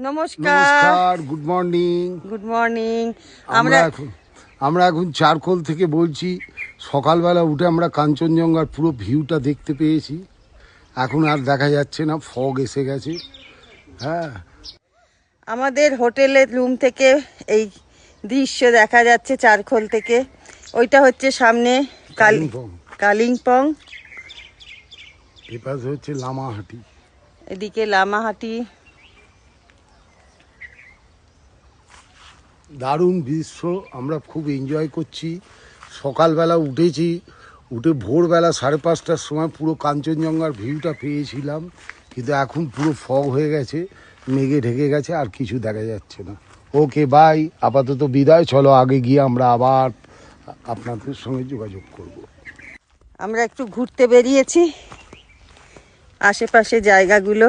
নমস্কার, good morning. Good morning. আমরা এখন চারকোল থেকে বলছি। সকালবেলা উঠে আমরা কাঞ্চনজঙ্ঘার পুরো ভিউটা দেখতে পেয়েছি। এখন আর দেখা যাচ্ছে না, ফগ এসে গেছে। হ্যাঁ, আমাদের হোটেলের রুম থেকে এই দৃশ্য দেখা যাচ্ছে চারখোল থেকে। ওইটা হচ্ছে সামনে কালিম্পং, এপাশে হচ্ছে লামাহাটি, এদিকে লামাহাটি। দারুণ দৃশ্য, আমরা খুব এনজয় করছি। সকালবেলা উঠেছি, উঠে ভোরবেলা 5:30টার সময় পুরো কাঞ্চনজঙ্ঘার ভিউটা পেয়েছিলাম, কিন্তু এখন পুরো ফগ হয়ে গেছে, মেঘে ঢেকে গেছে, আর কিছু দেখা যাচ্ছে না। ওকে বাই, আপাতত বিদায়। চলো আগে গিয়ে আমরা আবার আপনাদের সঙ্গে যোগাযোগ করব। আমরা একটু ঘুরতে বেরিয়েছি আশেপাশে জায়গাগুলো।